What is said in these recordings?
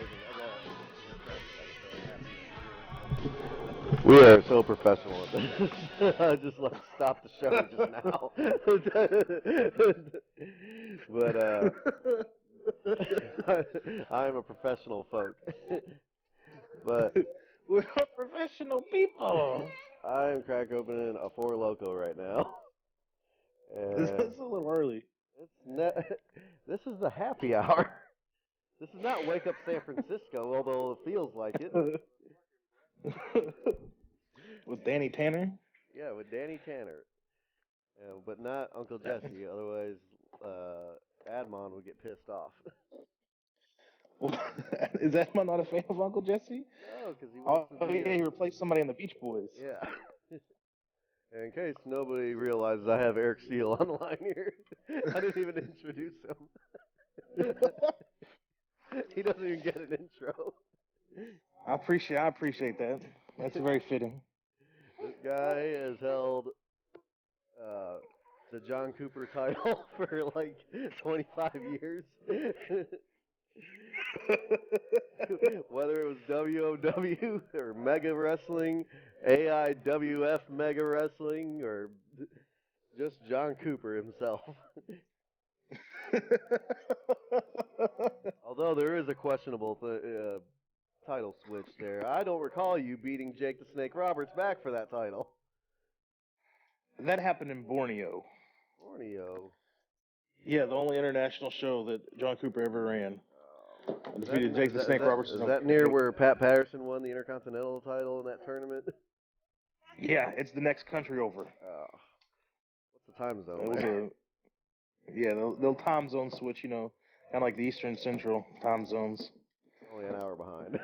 amazing. We are so professional at this. I just like stopped the show just now. But I'm a professional folk. But We're professional people. I'm crack opening a Four Loco right now, This and is a little early. this is the happy hour. This is not Wake Up San Francisco, although it feels like it. With Danny Tanner. Yeah, with Danny Tanner, but not Uncle Jesse. Otherwise, Admon would get pissed off. Is that not a fan of Uncle Jesse? No, because he Oh wants to be. yeah, he replaced somebody in the Beach Boys. Yeah. In case nobody realizes, I have Eric Steele on the line here. I didn't even introduce him. He doesn't even get an intro. I appreciate that. That's very fitting. This guy has held the John Cooper title for like 25 years. Whether it was WOW or Mega Wrestling, AIWF Mega Wrestling, or just John Cooper himself. Although there is a questionable title switch there. I don't recall you beating Jake the Snake Roberts back for that title. That happened in Borneo. Borneo. Yeah, the only international show that John Cooper ever ran. Defeated Jake the Is Snake that, Roberts. is that near where Pat Patterson won the Intercontinental title in that tournament? Yeah, it's the next country over. What's the time zone? Yeah, they'll time zone switch, kind of like the Eastern Central time zones. Only an hour behind.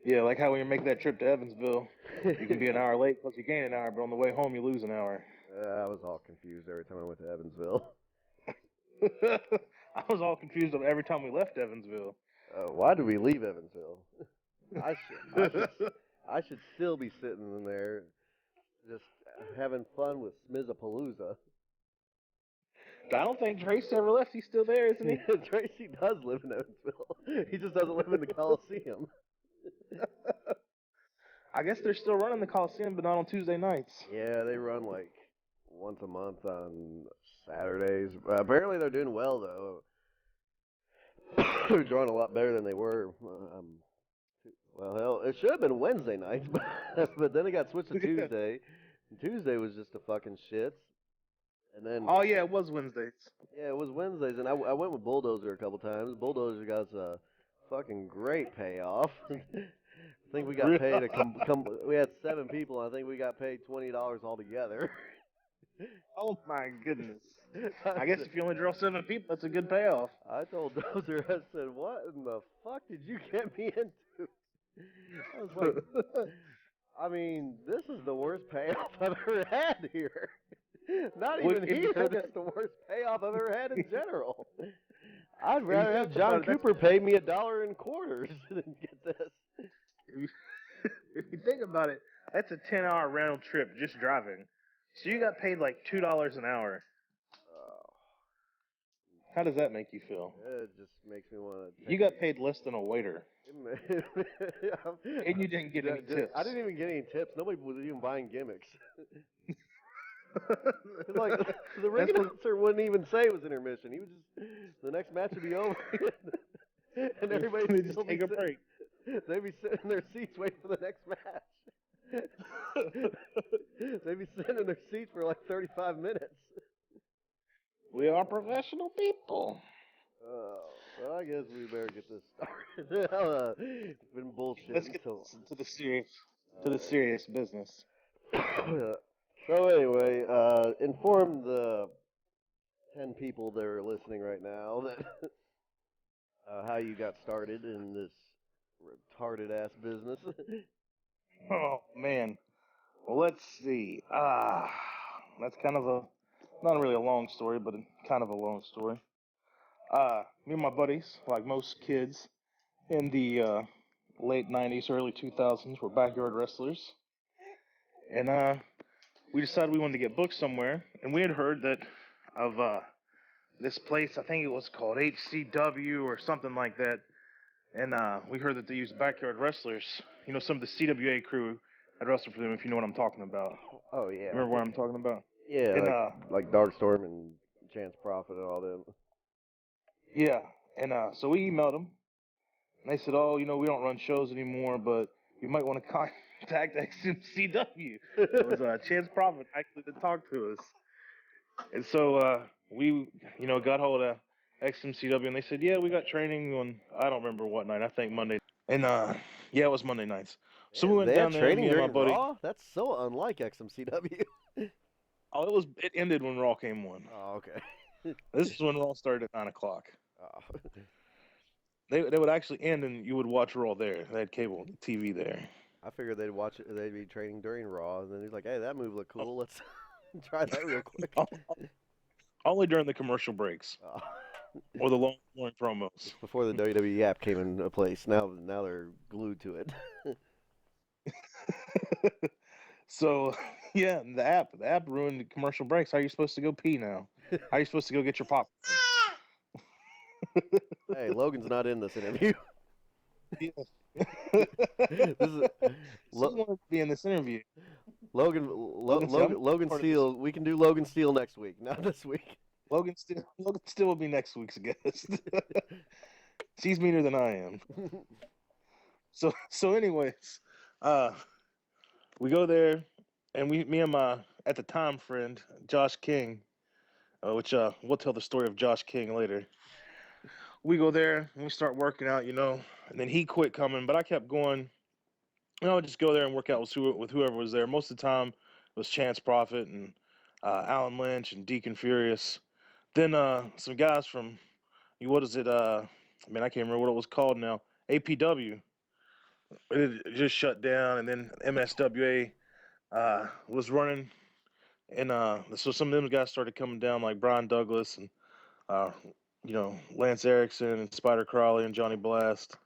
Yeah, like how when you make that trip to Evansville, you can be an hour late plus you gain an hour, but on the way home you lose an hour. I was all confused every time I went to Evansville. I was all confused every time we left Evansville. Why did we leave Evansville? I should still be sitting in there, just having fun with Smizapalooza. I don't think Trace ever left. He's still there, isn't he? Tracy does live in Evansville. He just doesn't live in the Coliseum. I guess they're still running the Coliseum, but not on Tuesday nights. Yeah, they run like once a month on Saturdays. Apparently they're doing well, though. They're drawing a lot better than they were. Well, hell, it should have been Wednesday nights, but then it got switched to Tuesday. And Tuesday was just a fucking shit. And then oh yeah, it was Wednesdays. Yeah, it was Wednesdays, and I went with Bulldozer a couple times. Bulldozer got us a fucking great payoff. I think we got paid we had 7 people, and I think we got paid $20 altogether. Oh my goodness. I guess if you only draw 7 people, that's a good payoff. I told Dozer, I said, what in the fuck did you get me into? I was like, I mean, this is the worst payoff I've ever had here. Not even here, that's the worst payoff I've ever had in general. I'd rather have John Cooper pay me $1 in quarters than get this. If you think about it, that's a 10-hour round trip just driving. So you got paid like $2 an hour. How does that make you feel? It just makes me want to. You got paid less than a waiter. And you didn't get any tips. I didn't even get any tips. Nobody was even buying gimmicks. Like the ring announcer wouldn't even say it was intermission. He would just the next match would be over, and everybody would just take a break. They'd be sitting in their seats waiting for the next match. They'd be sitting in their seats for like 35 minutes. We are professional people. Well, I guess we better get this started. It's been bullshit. Let's get to the serious business. So anyway, inform the 10 people that are listening right now that how you got started in this retarded ass business. Oh man. Well, let's see. That's kind of not really a long story, but kind of a long story. Me and my buddies, like most kids in the late 90s, early 2000s, were backyard wrestlers. And we decided we wanted to get booked somewhere. And we had heard that of this place, I think it was called HCW or something like that. and we heard that they used backyard wrestlers. You know, some of the CWA crew had wrestled for them. If you know what I'm talking about, Oh yeah, remember what I'm talking about? yeah, And like Darkstorm and Chance Prophet and all them. yeah, and so we emailed them, and they said, "Oh, you know, we don't run shows anymore, but you might want to contact XMCW." And it was Chance Prophet actually that talked to us, and so we, you know, got hold of XMCW, and they said, "Yeah, we got training on I don't remember what night. I think Monday." And yeah, it was Monday nights. So we Man, went they had down there, training me and my during buddy. Raw. That's so unlike XMCW. Oh, it ended when Raw came on. Oh, okay. This is when Raw started at 9 o'clock. Oh. They would actually end, and you would watch Raw there. They had cable TV there. I figured they'd watch it. They'd be training during Raw, and then he's like, "Hey, that move looked cool. Let's try that real quick." Only during the commercial breaks Oh. or the long promos. Before the WWE app came into place, now they're glued to it. So yeah, the app ruined the commercial breaks. How are you supposed to go pee now? How are you supposed to go get your pop? Hey, Logan's not in this interview. Yeah. This is Someone to be in this interview. Logan, see, I'm Logan part of this. Steele. We can do Logan Steele next week, not this week. Logan still will be next week's guest. She's meaner than I am. So anyways, uh, we go there, and me and my at the time friend Josh King, which we'll tell the story of Josh King later. We go there and we start working out, you know, and then he quit coming, but I kept going. You know, I would just go there and work out with whoever was there. Most of the time, it was Chance Prophet and Alan Lynch and Deacon Furious. Then some guys from what is it? I mean, I can't remember what it was called now. APW. It just shut down, and then MSWA was running, and so some of them guys started coming down, like Brian Douglas and uh, you know, Lance Erickson and Spider Crowley and Johnny Blast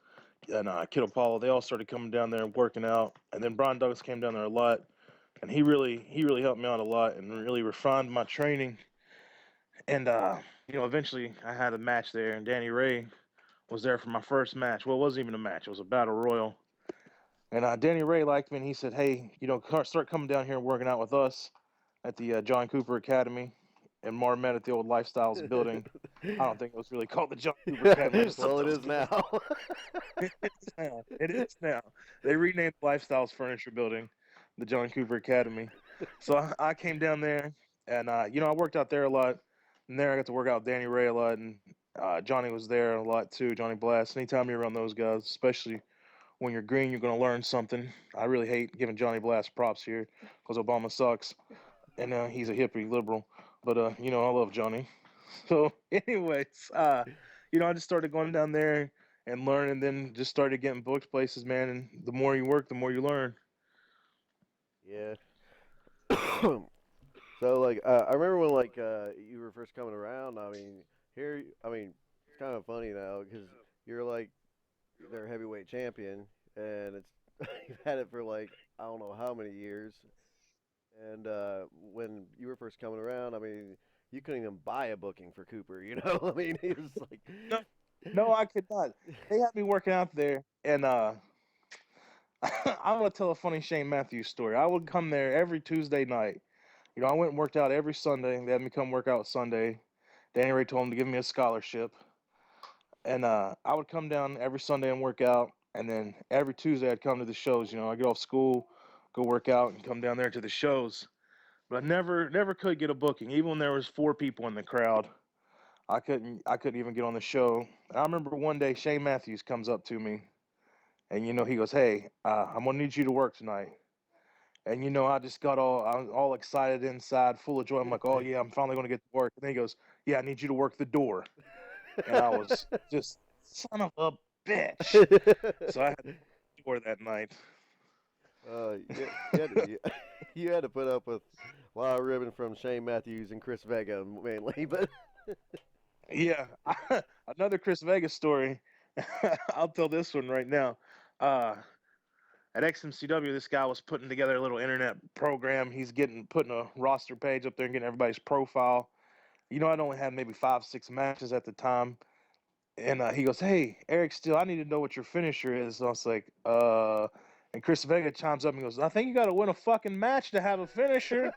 and Kid Apollo. They all started coming down there and working out, and then Brian Douglas came down there a lot, and he really helped me out a lot and really refined my training. And you know, eventually I had a match there, and Danny Ray was there for my first match. Well, it wasn't even a match; it was a battle royal. And Danny Ray liked me, and he said, "Hey, you know, start coming down here and working out with us at the John Cooper Academy in Marmet at the old Lifestyles building." I don't think it was really called the John Cooper Academy. I just thought Well, it that was is now. it is now. It is now. They renamed Lifestyles Furniture Building the John Cooper Academy. So I came down there, and you know, I worked out there a lot. And there I got to work out with Danny Ray a lot, and Johnny was there a lot too. Johnny Blast. Anytime you're around those guys, especially when you're green, you're going to learn something. I really hate giving Johnny Blast props here because Obama sucks, and he's a hippie liberal. But you know, I love Johnny. So, anyways, you know, I just started going down there and learning, then just started getting booked places, man. And the more you work, the more you learn. Yeah. So like I remember when like you were first coming around. I mean, it's kind of funny now because you're like their heavyweight champion, and it's you've had it for like I don't know how many years. And when you were first coming around, I mean, you couldn't even buy a booking for Cooper. You know, I mean, he was like, No, no, I could not. They had me working out there, and I'm gonna tell a funny Shane Matthews story. I would come there every Tuesday night. You know, I went and worked out every Sunday. They had me come work out Sunday. Danny Ray told him to give me a scholarship, and I would come down every Sunday and work out, and then every Tuesday I'd come to the shows. You know, I get off school, go work out, and come down there to the shows. But I never could get a booking, even when there was 4 people in the crowd. I couldn't even get on the show. And I remember one day Shane Matthews comes up to me, and you know he goes, "Hey, I'm gonna need you to work tonight." And you know I just I was all excited inside, full of joy. I'm like, "Oh yeah, I'm finally gonna get to work." And then he goes, "Yeah, I need you to work the door." And I was just son of a bitch. So I had to work the door that night. you, you had to put up with a lot of ribbon from Shane Matthews and Chris Vega mainly, but Yeah, another Chris Vegas story. I'll tell this one right now. Uh, at XMCW, this guy was putting together a little internet program. He's putting a roster page up there and getting everybody's profile. You know, I'd only had maybe 5, 6 matches at the time, And he goes, "Hey, Eric Steele, I need to know what your finisher is." So I was like, And Chris Vega chimes up and goes, "I think you got to win a fucking match to have a finisher."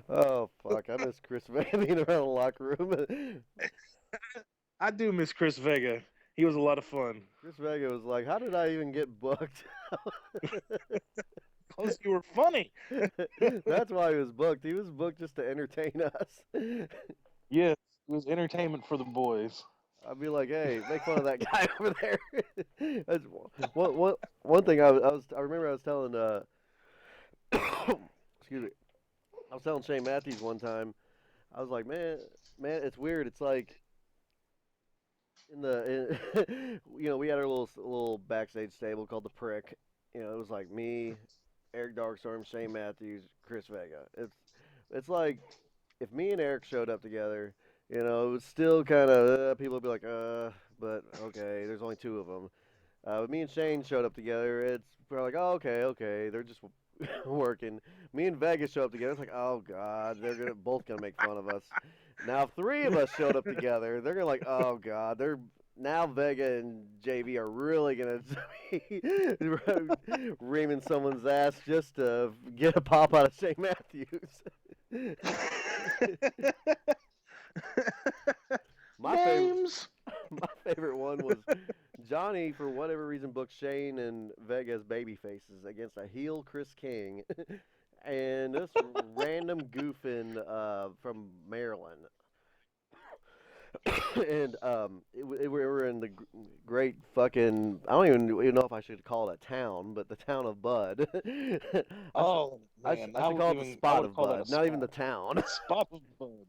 Oh fuck! I miss Chris Van being around the locker room. I do miss Chris Vega. He was a lot of fun. Chris Vega was like, "How did I even get booked?" Because you were funny. That's why he was booked. He was booked just to entertain us. Yes, it was entertainment for the boys. I'd be like, "Hey, make fun of that guy over there." That's one thing I remember I was telling excuse me, I was telling Shane Matthews one time. I was like, man, it's weird. It's like we had our little backstage table called the Prick. It was like me, Eric Darkstorm, Shane Matthews, Chris Vega. It's like if me and Eric showed up together, it was still kind of people would be like, but okay, there's only two of them. But me and Shane showed up together. It's we're like, oh, okay, they're just working. Me and Vegas show up together. It's like, oh god, they're both gonna make fun of us. Now, if three of us showed up together, they're gonna like, oh god, they're now Vega and JV are really gonna be reaming someone's ass just to get a pop out of Shane Matthews. my favorite, Names. my favorite one was Johnny, for whatever reason, booked Shane and Vega as baby faces against a heel Chris King and this random goofin from Maryland. And we were in the great fucking. I don't even know if I should call it a town, but the town of Bud. Oh I man, should call it the I spot would of call that Bud, a not even spot. the town. Spot of Bud.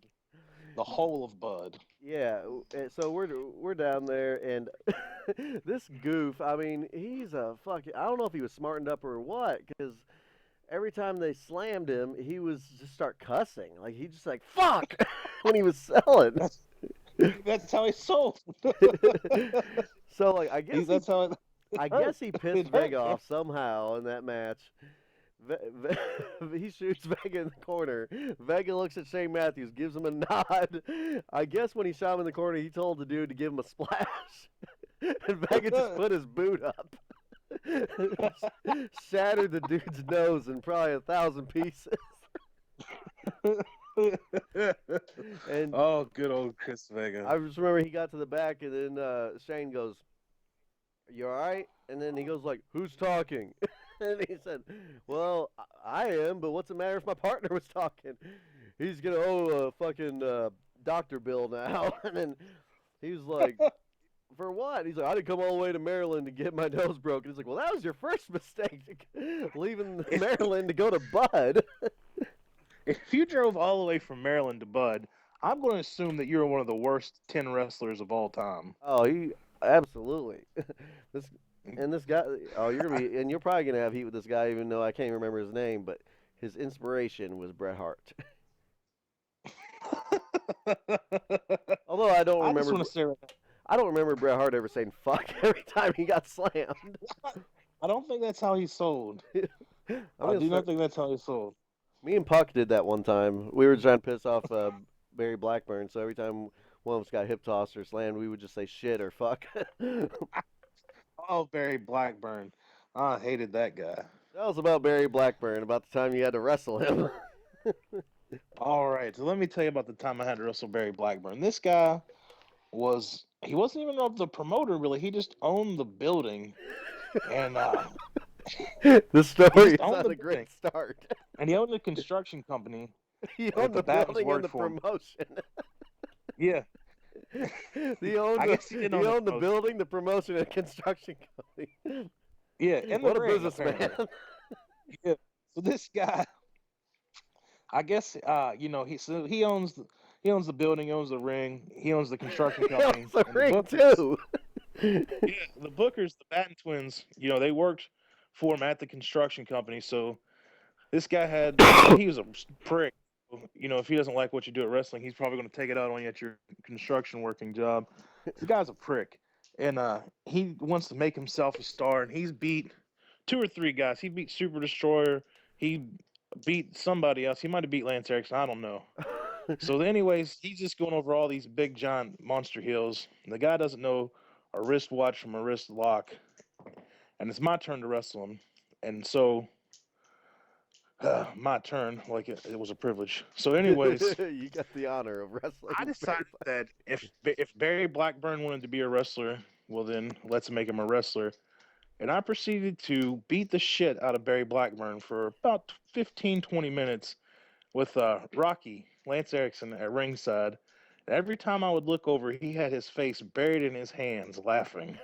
The whole of Bud. Yeah, and so we're down there, and this goof. I mean, he's a fuck. I don't know if he was smartened up or what, because every time they slammed him, he was just start cussing. Like he just like fuck when he was selling. That's that's how he sold. So like That's how it, it I hurt. guess he pissed It hurt, Vega man. off somehow in that match. He shoots Vega in the corner. Vega looks at Shane Matthews, gives him a nod. I guess when he shot him in the corner, he told the dude to give him a splash, and Vega just put his boot up, shattered the dude's nose in probably 1,000 pieces. And Oh, good old Chris Vega. I just remember he got to the back, and then Shane goes, "You all right?" And then he goes like, "Who's talking?" And he said, "Well, I am, but what's the matter if my partner was talking? He's gonna owe a fucking doctor bill now." And then he was like, "For what?" He's like, "I didn't come all the way to Maryland to get my nose broken." He's like, "Well, that was your first mistake, leaving Maryland to go to Bud." If you drove all the way from Maryland to Bud, I'm going to assume that you're one of the worst 10 wrestlers of all time. Oh, he absolutely. this this guy. Oh, you're gonna be, and you're probably gonna have heat with this guy, even though I can't remember his name. But his inspiration was Bret Hart. Although I just want to say right I don't remember Bret Hart ever saying "fuck" every time he got slammed. now, I don't think that's how he sold. I'm I gonna do not start. think that's how he sold. Me and Puck did that one time. We were trying to piss off Barry Blackburn, so every time one of us got hip tossed or slammed, we would just say "shit" or "fuck." That Oh, Barry Blackburn. I hated that guy. was about Barry Blackburn. About the time you had to wrestle him. All right, so let me tell you about the time I had to wrestle Barry Blackburn. This guy he wasn't even the promoter really. He just owned the building, and The he story just is owned not the a building, great start. and he owned a construction company He that owned the the Battens building and worked the for him. promotion. Yeah, He owned I guess he didn't own the the promotion. building, the promotion, and construction company. Yeah, in the What a ring businessman! apparently. Yeah. So this guy, I guess, he owns the building, he owns the ring, he owns the construction He company, owns the and the ring bookers. too. Yeah, the bookers, the Batten twins, they worked for him at the construction company. So this guy had, he was a prick. If he doesn't like what you do at wrestling, he's probably going to take it out on you at your construction working job. The guy's a prick, and he wants to make himself a star, and he's beat two or three guys. He beat Super Destroyer. He beat somebody else. He might have beat Lance Erickson. I don't know. So, anyways, he's just going over all these big giant monster heels. The guy doesn't know a wristwatch from a wrist lock, and it's my turn to wrestle him. And so, my turn, like it was a privilege. So, anyways, You got the honor of I wrestling Barry decided that if Barry Blackburn wanted to be a wrestler, well then let's make him a wrestler. And I proceeded to beat the shit out of Barry Blackburn for about 15, 20 minutes with Rocky, Lance Erickson, at ringside. And every time I would look over, he had his face buried in his hands, laughing.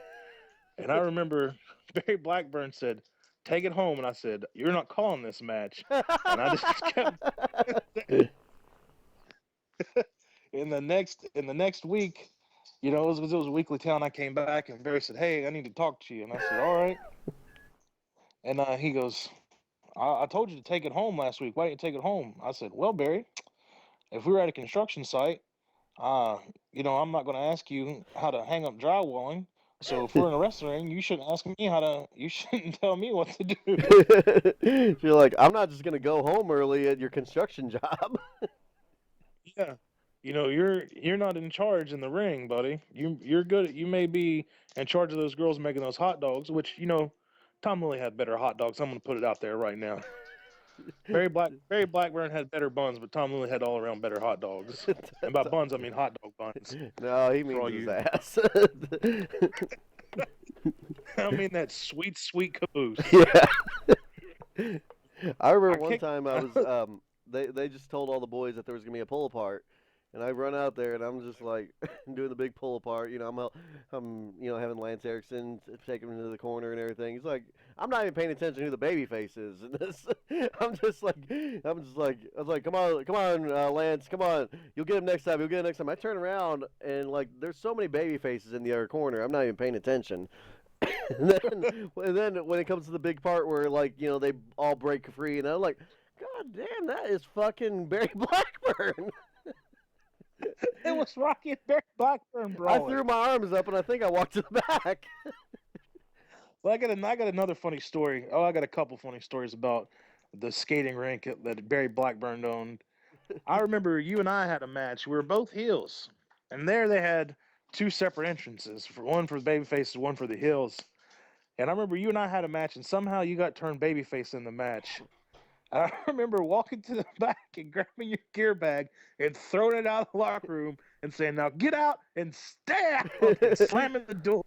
And I remember Barry Blackburn said, "Take it home." And I said, "You're not calling this match." And I just kept in the next week, it was a weekly town. I came back and Barry said, "Hey, I need to talk to you." And I said, "All right." And he goes, I told you to take it home last week. Why didn't you take it home?" I said, "Well, Barry, if we were at a construction site, uh, I'm not going to ask you how to hang up drywalling. So if we're in a wrestling ring, you shouldn't ask me how to. You shouldn't tell me what to do." You're like, I'm not just gonna go home early at your construction job. Yeah. You're not in charge in the ring, buddy. You're good. You may be in charge of those girls making those hot dogs, which Tom Lilly had better hot dogs. I'm gonna put it out there right now. Barry Blackburn had better buns, but Tom Lilly had all around better hot dogs. And by buns, I mean hot dog buns. No, he For means all his you, ass. I mean that sweet, sweet caboose. Yeah. I remember I one kicked. time I was they just told all the boys that there was gonna be a pull apart, and I run out there and I'm just like doing the big pull apart. I'm having Lance Erickson take him into the corner and everything. He's like, I'm not even paying attention to who the baby face is. And this, I was like, come on, Lance, come on, you'll get him next time. You'll get him next time. I turn around and like there's so many baby faces in the other corner. I'm not even paying attention. And then when it comes to the big part where like they all break free, and I'm like, God damn, that is fucking Barry Blackburn. It was Rocky and Barry Blackburn I brawling. threw my arms up and I think I walked to the back. Well, I got another funny story. Oh, I got a couple funny stories about the skating rink that Barry Blackburn owned. I remember you and I had a match. We were both heels, and there they had two separate entrances, for one for the baby faces, one for the heels. And I remember you and I had a match, and somehow you got turned babyface in the match. And I remember walking to the back and grabbing your gear bag and throwing it out of the locker room and saying, "Now get out and stay out," and slamming the door.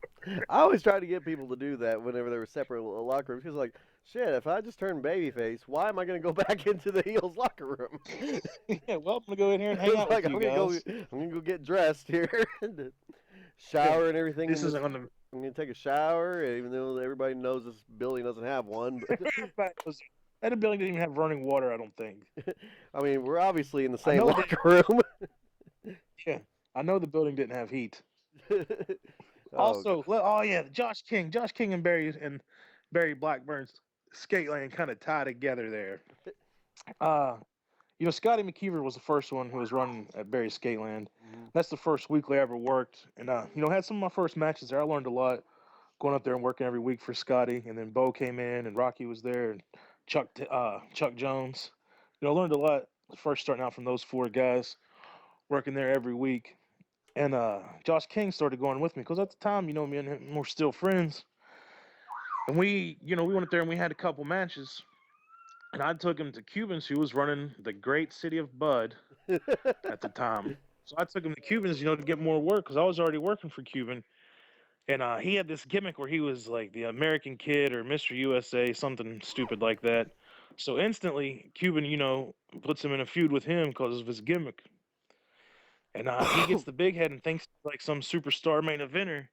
I always try to get people to do that whenever there were separate locker rooms, because like, shit, if I just turn babyface, why am I gonna go back into the heels locker room? Yeah, well, I'm gonna go in here and hang It's out like with you guys. I'm gonna go get dressed here, and shower and everything. This isn't gonna. I'm gonna take a shower, even though everybody knows this building doesn't have one. That building didn't even have running water. I don't think. I mean, we're obviously in the I same know locker room. Yeah, I know the building didn't have heat. Oh, Also, oh yeah, Josh King and Barry Blackburn's skate lane kind of tie together there. Uh, Scotty McKeever was the first one who was running at Barry's skate land. mhm. That's the first weekly I ever worked, and had some of my first matches there. I learned a lot going up there and working every week for Scotty, and then Bo came in and Rocky was there and Chuck Jones. I learned a lot first starting out from those four guys working there every week. And Josh King started going with me because at the time, me and him were still friends. And we went up there and we had a couple matches. And I took him to Cubans, who was running the great city of Bud at the time. So I took him to Cubans, to get more work because I was already working for Cuban. And he had this gimmick where he was like the American Kid or Mr. USA, something stupid like that. So instantly, Cuban, puts him in a feud with him because of his gimmick. And he gets the big head and thinks he's like some superstar main eventer.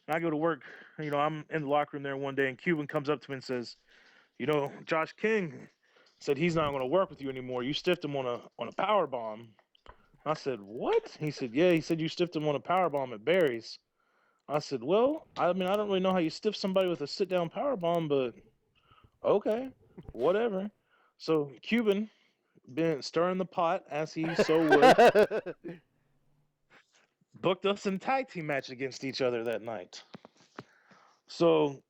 And I go to work, I'm in the locker room there one day, and Cuban comes up to me and says, Josh King said he's not going to work with you anymore. You stiffed him on a power bomb. I said, "What?" He said, "Yeah." He said you stiffed him on a power bomb at Barry's. I said, "Well, I mean, I don't really know how you stiff somebody with a sit down power bomb, but okay, whatever." So Cuban, been stirring the pot as he so would, booked us in tag team match against each other that night. So,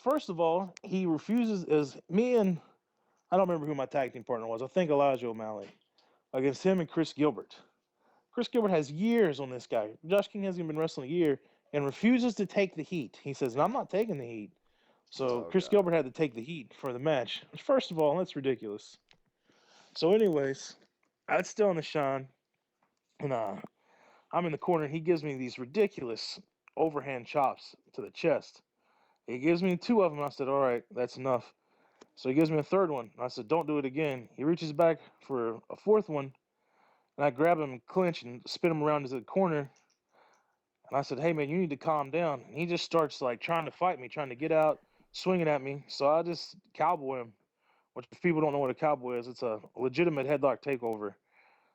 first of all, he refuses. As me and I don't remember who my tag team partner was. I think Elijah O'Malley. against him and Chris Gilbert. Chris Gilbert has years on this guy. Josh King hasn't even been wrestling a year and refuses to take the heat. He says, "No, I'm not taking the heat." So Oh Chris God. Gilbert had to take the heat for the match. First of all, that's ridiculous. So, anyways, it's still in the shine, and I'm in the corner. He gives me these ridiculous overhand chops to the chest. He gives me two of them. I said, "All right, that's enough." So he gives me a third one. I said, "Don't do it again." He reaches back for a fourth one, and I grab him, clinch, and spin him around into the corner. And I said, "Hey man, you need to calm down." And he just starts like trying to fight me, trying to get out, swinging at me. So I just cowboy him. Which if people don't know what a cowboy is, it's a legitimate headlock takeover.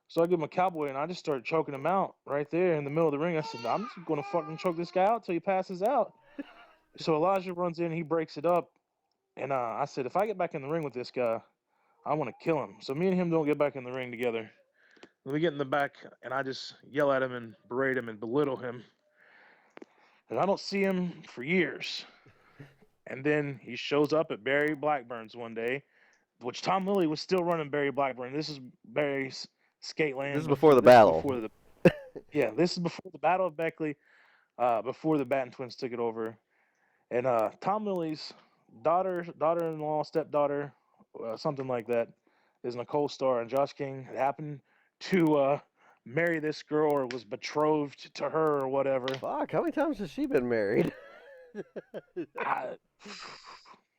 So I give him a cowboy and I just started choking him out right there in the middle of the ring. I said, "I'm just gonna fucking choke this guy out till he passes out." So Elijah runs in, he breaks it up, and I said, "If I get back in the ring with this guy, I want to kill him." So me and him don't get back in the ring together. We get in the back, and I just yell at him and berate him and belittle him. And I don't see him for years. And then he shows up at Barry Blackburn's one day, which Tom Lilly was still running Barry Blackburn. This is Barry's skate This is land. before the This is battle. before the this is before the Battle of Beckley. Before the Batten twins took it over, and Tom Lilly's daughter-in-law, stepdaughter, something like that, is Nicole Starr, and Josh King happened to marry this girl or was betrothed to her or whatever. Fuck, how many times has she been married? I,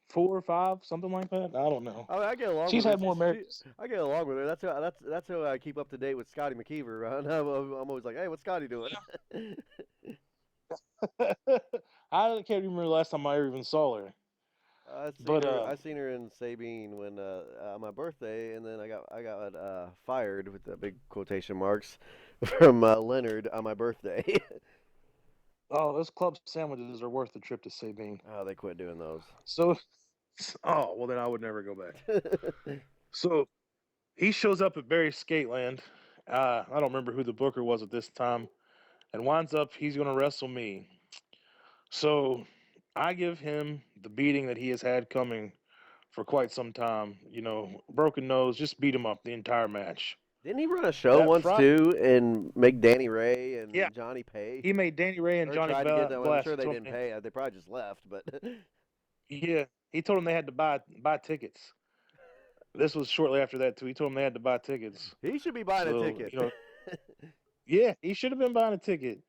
4 or 5, something like that. I don't know. I mean, I get along She's with her. had more marriages. I get along with her. That's how I keep up to date with Scotty McKeever. I'm always like, hey, what's Scotty doing? I can't remember the last time I ever even saw her. But I seen her in Sabine when on my birthday, and then I got fired with the big quotation marks from Leonard on my birthday. oh, those club sandwiches are worth the trip to Sabine. Oh, they quit doing those. So, oh well, then I would never go back. So he shows up at Barry's Skateland. I don't remember who the booker was at this time, and winds up he's going to wrestle me. So I give him the beating that he has had coming for quite some time. You know, broken nose, just beat him up the entire match. Didn't he run a show That once Friday, too and make Danny Ray yeah, and Johnny pay? he made Danny Ray and Or Johnny tried to get them. I'm Blast. sure He they told didn't me, pay. They probably just left. But yeah, he told them they had to buy tickets. This was shortly after that too. He told them they had to buy tickets. he should be buying a So ticket. you know, yeah, he should have been buying a ticket.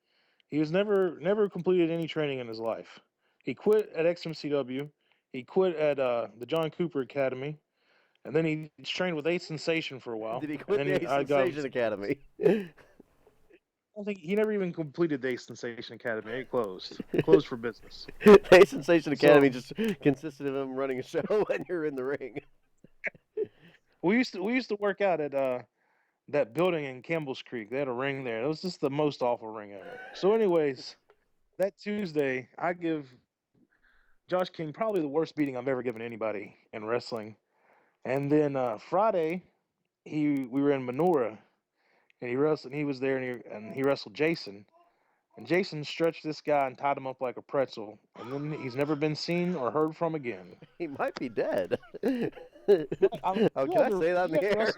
He was never completed any training in his life. He quit at XMCW. He quit at the John Cooper Academy, and then he trained with Ace Sensation for a while. Did he And quit then the Ace I got. Sensation Academy? I think he never even completed the Ace Sensation Academy. It closed. It closed for business. The Ace Sensation Academy So just consisted of him running a show when you're in the ring. we used to work out at that building in Campbell's Creek. They had a ring there. It was just the most awful ring ever. So, anyways, that Tuesday, I give Josh King probably the worst beating I've ever given anybody in wrestling. And then Friday, we were in Menorah, and he wrestled. And he was there, and he wrestled Jason. And Jason stretched this guy and tied him up like a pretzel. And then he's never been seen or heard from again. He might be dead. Oh, Can I say that in the air?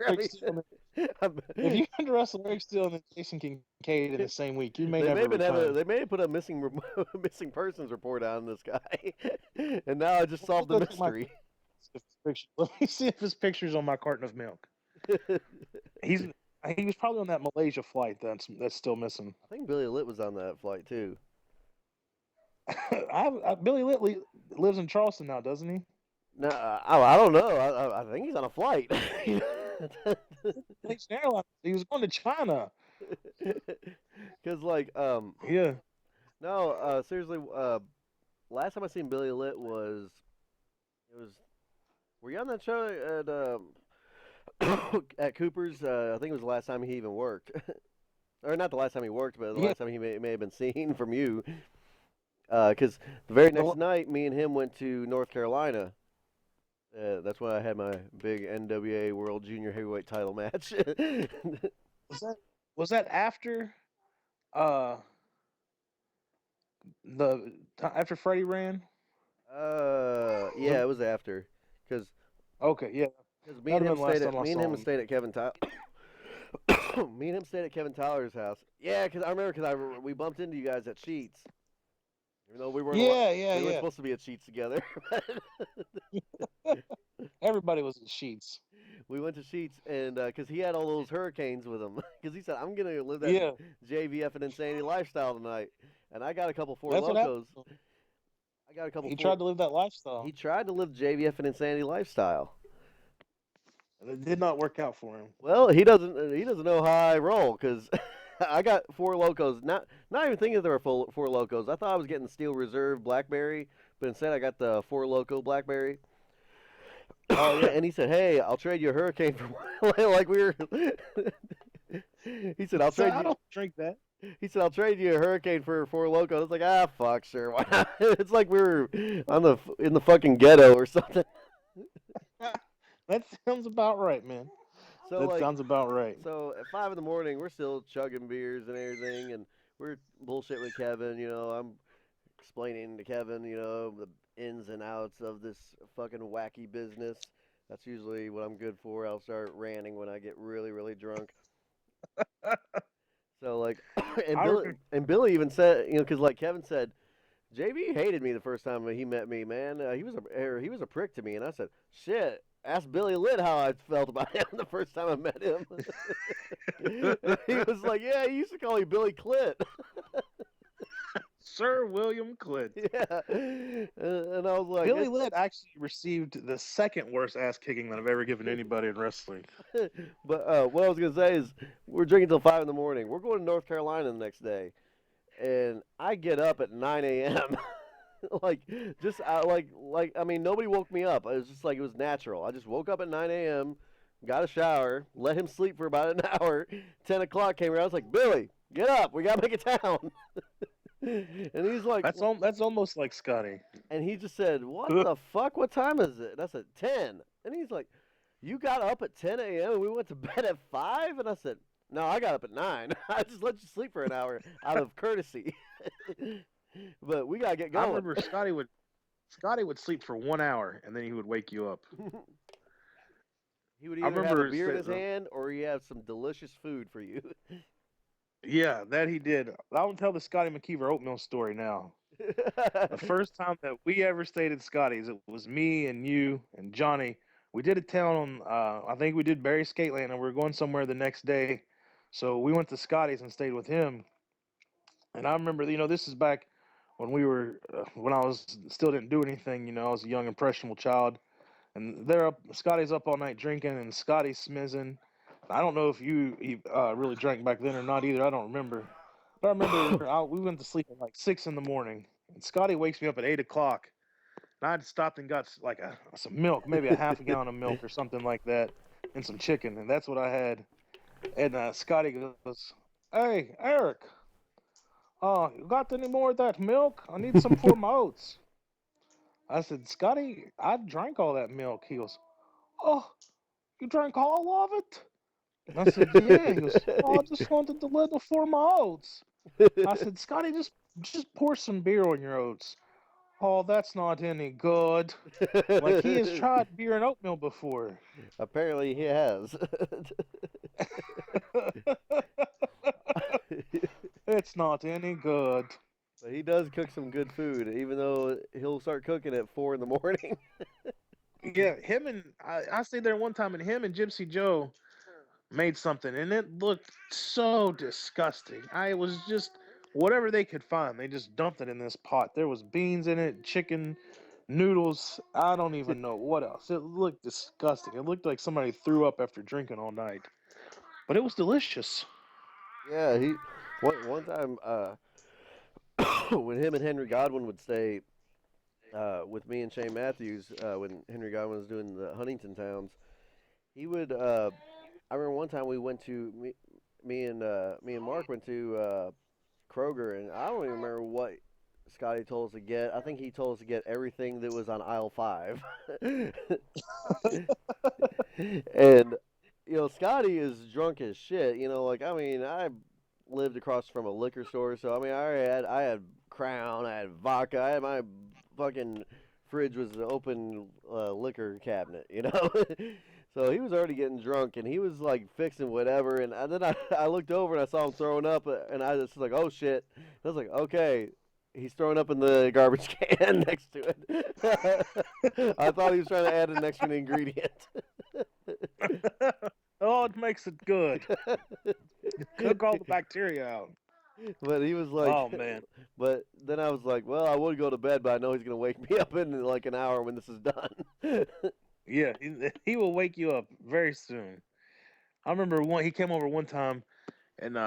If you had to wrestle Eric Steele and Jason Kincaid in the same week, you may never return. They may have put a missing missing persons report on this guy, and now I just solved the mystery. Let me see if his picture's on my carton of milk. He was probably on that Malaysia flight that's still missing. I think Billy Litt was on that flight too. Billy Litt lives in Charleston now, doesn't he? No, I don't know. I think he's on a flight. He was going to China. Cause like Yeah. No, seriously. Last time I seen Billy Litt was. Were you on that show at Cooper's? I think it was the last time he even worked, or not the last time he worked, but the last time he may have been seen from you. Because the very next night, me and him went to North Carolina. That's when I had my big NWA World Junior Heavyweight title match. Was that after after Freddie ran? Yeah, it was after. Cause okay, yeah. me and him stayed at Kevin Tyler. Me and him stayed at Kevin Tyler's house. Yeah, because I remember we bumped into you guys at Sheets. Even though Yeah, yeah, we weren't yeah. supposed to be at Sheets together. Everybody was in sheets. We went to Sheets, and because he had all those hurricanes with him, because he said, "I'm gonna live that Yeah, JVF and Insanity lifestyle tonight." And I got a couple Four that's what happened. Locos. I got a couple He Four. tried to live that He lifestyle, tried to live JVF and Insanity lifestyle. and it did not work out for him. Well, he doesn't know how I roll, because I got Four Locos. Not even thinking there were Four Locos. I thought I was getting Steel Reserve Blackberry, but instead I got the Four Loco Blackberry. Oh yeah, And he said, "Hey, I'll trade you a Hurricane for one." Like we were. He said, "I'll so trade I you." don't drink that. He said, "I'll trade you a Hurricane for Four Loko." I was like, "Ah, fuck, sure, why not?" It's like we were in the fucking ghetto or something. That sounds about right, man. So That like, sounds about right. so at 5 in the morning, we're still chugging beers and everything, and we're bullshit with Kevin. I'm explaining to Kevin, the ins and outs of this fucking wacky business. That's usually what I'm good for. I'll start ranting when I get really, really drunk. So like, and I remember, Billy even said, because like Kevin said, JB hated me the first time he met me, man. He was a prick to me, and I said, shit. Ask Billy Litt how I felt about him the first time I met him. And he was like, yeah, he used to call me Billy Clit. Sir William Clint. Yeah, and I was like, Billy Litt actually received the second worst ass kicking that I've ever given anybody in wrestling. but what I was gonna say is, we're drinking till 5 in the morning. We're going to North Carolina the next day, and I get up at 9 a.m. like like I mean nobody woke me up. It was just like it was natural. I just woke up at 9 a.m., got a shower, let him sleep for about an hour. 10 o'clock came around. I was like, Billy, get up, we gotta make it town. And he's like, That's almost like Scotty. and he just said, what the fuck? What time is it? And I said 10. And he's like, you got up at 10 a.m. and we went to bed at 5? And I said, no, I got up at 9. I just let you sleep for an hour out of courtesy. But we gotta get I going. remember Scotty would sleep for 1 hour and then he would wake you up. He would I either have a remember, beer in his hand or he have some delicious food for you. yeah, that he did. I'll tell the Scotty McKeever oatmeal story now. The first time that we ever stayed at Scotty's, it was me and you and Johnny. We did a town on, I think we did Barry Skateland, and we were going somewhere the next day. So we went to Scotty's and stayed with him. And I remember, this is back when when I was still didn't do anything. I was a young impressionable child, and Scotty's up all night drinking, and Scotty's smizzing. I don't know if you really drank back then or not either. I don't remember. But I remember we went to sleep at like 6 in the morning, and Scotty wakes me up at 8 o'clock, and I had stopped and got like some milk, maybe a half a gallon of milk or something like that, and some chicken, and that's what I had. And Scotty goes, "Hey, Eric, you got any more of that milk? I need some for my oats." I said, "Scotty, I drank all that milk." He goes, "Oh, you drank all of it?" And I said, "Yeah." He goes, "Oh, I just wanted a little for my oats." I said, "Scotty, just pour some beer on your oats." "Oh, that's not any good." Like he has tried beer and oatmeal before. Apparently he has. It's not any good. But he does cook some good food, even though he'll start cooking at 4 in the morning. Yeah, I stayed there one time, and him and Gypsy Joe made something, and it looked so disgusting. I was just whatever they could find. They just dumped it in this pot. There was beans in it, chicken, noodles. I don't even know what else. It looked disgusting. It looked like somebody threw up after drinking all night, but it was delicious. Yeah, one time when him and Henry Godwin would stay with me and Shane Matthews when Henry Godwin was doing the Huntington Towns, he would. I remember one time we went to me and Mark went to Kroger, and I don't even remember what Scotty told us to get. I think he told us to get everything that was on aisle 5. And Scotty is drunk as shit. Like I mean, I lived across from a liquor store, so I mean, I had Crown, I had vodka, I had my fucking fridge was an open liquor cabinet. So he was already getting drunk, and he was like fixing whatever. And then I looked over and I saw him throwing up, and I just was like, oh shit. I was like, okay, he's throwing up in the garbage can next to it. I thought he was trying to add an extra ingredient. Oh, it makes it good. Cook all the bacteria out. But he was like, Oh man. but then I was like, well, I would go to bed, but I know he's gonna wake me up in like an hour when this is done. Yeah, he will wake you up very soon. I remember he came over one time, and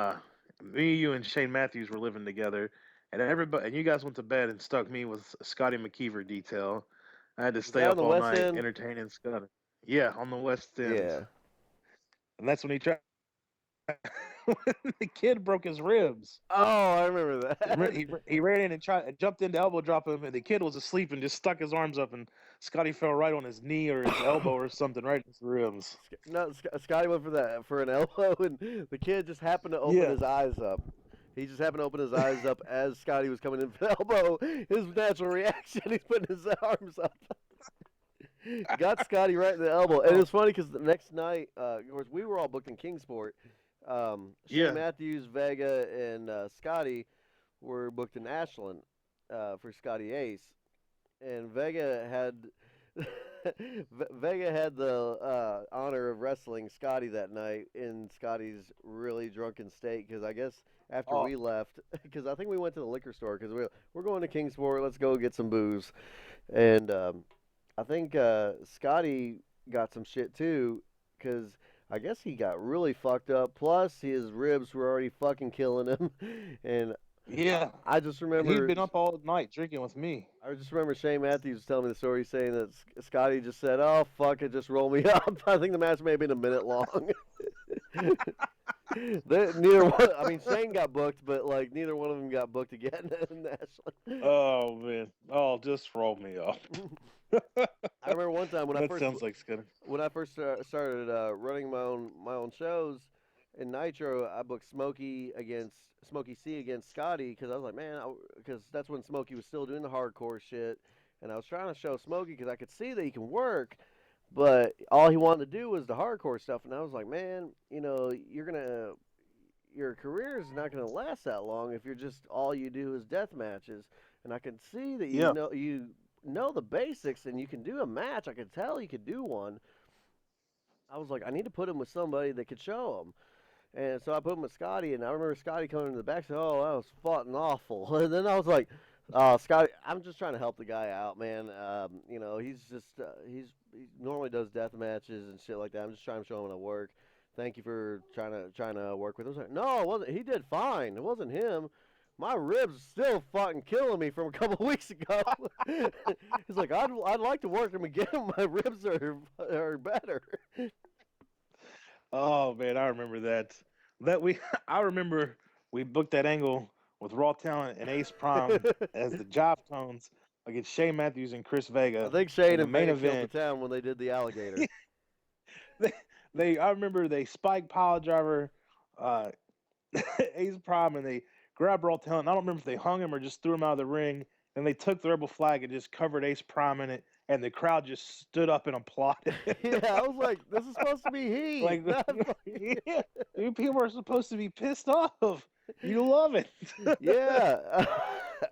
me, you, and Shane Matthews were living together, and everybody and you guys went to bed and stuck me with Scotty McKeever detail. I had to Was stay that on up the all West night End? entertaining Scotty. Yeah, on the West End, Yeah. and that's when he tried. When the kid broke his ribs. Oh, I remember that. He ran in and tried and jumped in to elbow drop him, and the kid was asleep and just stuck his arms up, and Scotty fell right on his knee or his elbow or something, right in his ribs. No, Scotty went for an elbow, and the kid just happened to open Yeah. his eyes up. He just happened to open his eyes up as Scotty was coming in for the elbow. His natural reaction, he's putting his arms up. Got Scotty right in the elbow. And it Oh, was funny because the next night, of course, we were all booked in Kingsport. Shane yeah. Matthews, Vega, and Scotty were booked in Ashland for Scotty Ace. And Vega had Vega had the honor of wrestling Scotty that night in Scotty's really drunken state because I guess after Oh, we left, because I think we went to the liquor store because we're going to Kingsport, let's go get some booze, and I think Scotty got some shit too because I guess he got really fucked up. Plus his ribs were already fucking killing him, and yeah. I just And he'd remember been up all night drinking with me. I just remember Shane Matthews telling me the story saying that Scotty just said, "Oh fuck it, just roll me up." I think the match may have been a minute long. Neither one. I mean, Shane got booked, but like neither one of them got booked again in Ashland. Oh man. Oh, just roll me up. I remember one time That sounds like Scotty. when I first started running my own shows in Nitro, I booked Smokey C against Scotty because I was like, man, because that's when Smokey was still doing the hardcore shit, and I was trying to show Smokey because I could see that he can work, but all he wanted to do was the hardcore stuff, and I was like, man, your career is not gonna last that long if you're just all you do is death matches, and I can see that Yeah. you know the basics and you can do a match. I could tell you could do one. I was like, I need to put him with somebody that could show him. And so I put him with Scotty, and I remember Scotty coming in the back and said, "Oh, that was fucking awful." And then I was like, Scotty, I'm just trying to help the guy out, man. He's just he normally does death matches and shit like that. I'm just trying to show him how to work. Thank you for trying to work with him." I was like, "No, it wasn't. He did fine. It wasn't him. My ribs still fucking killing me from a couple weeks ago." He's like, "I'd like to work him again. My ribs are better." Oh man, I remember that. That we I remember we booked that angle with Raw Talent and Ace Prime as the Jive Tones against Shane Matthews and Chris I Vega think in Shane the and main Vega killed the event. town when they did the alligator. they, I remember they spiked Pile Driver, uh, Ace Prime, and they grabbed Raw Talent. I don't remember if they hung him or just threw him out of the ring. And they took the rebel flag and just covered Ace Prime in it, and the crowd just stood up and applauded. Yeah, I was like, this is supposed to be heat. Like, Not fucking... yeah, people are supposed to be pissed off. You love it. Yeah,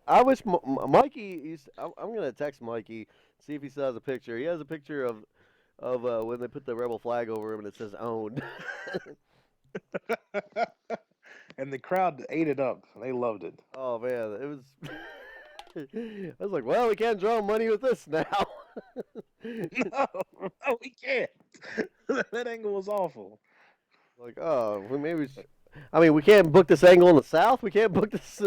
I wish Mikey. I'm gonna text Mikey, see if he still has a picture. He has a picture of when they put the rebel flag over him and it says "owned." And the crowd ate it up. They loved it. Oh man, it was. I was like, well, we can't draw money with this now. No, no, we can't. That angle was awful. Like, oh, we maybe. I mean, we can't book this angle in the south. We can't book this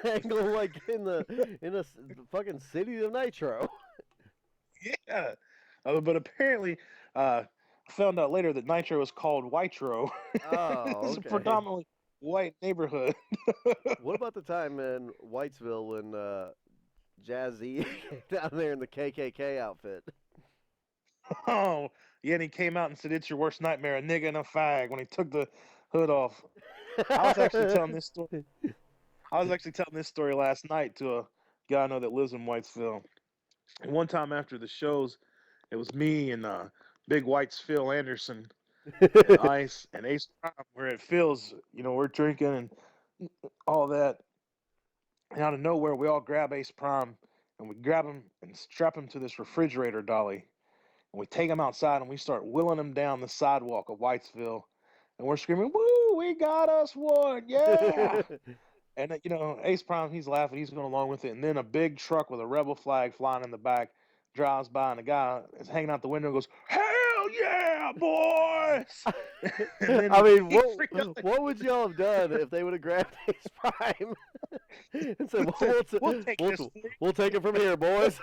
angle like the fucking city of Nitro. Yeah. But apparently, I found out later that Nitro was called Whitro. Oh, It's a okay. predominantly white neighborhood. What about the time in Whitesville when Jazzy came down there in the KKK outfit? Oh, yeah, and he came out and said, "It's your worst nightmare, a nigga and a fag," when he took the hood off. I was actually telling this story. I was actually telling this story last night to a guy I know that lives in Whitesville. And one time after the shows, it was me and Big White's Phil Anderson and Ice and Ace Prime, where it feels, we're drinking and all that. And out of nowhere, we all grab Ace Prime and we grab him and strap him to this refrigerator dolly. And we take him outside and we start wheeling him down the sidewalk of Whitesville. And we're screaming, "Woo, we got us one, yeah!" And, Ace Prime, he's laughing, he's going along with it. And then a big truck with a rebel flag flying in the back drives by, and the guy is hanging out the window and goes, "Hell yeah, boys!" And then I mean, he freaks out. what would y'all have done if they would have grabbed Ace Prime and said, Said, "We'll take this for you. we'll take it from here, boys."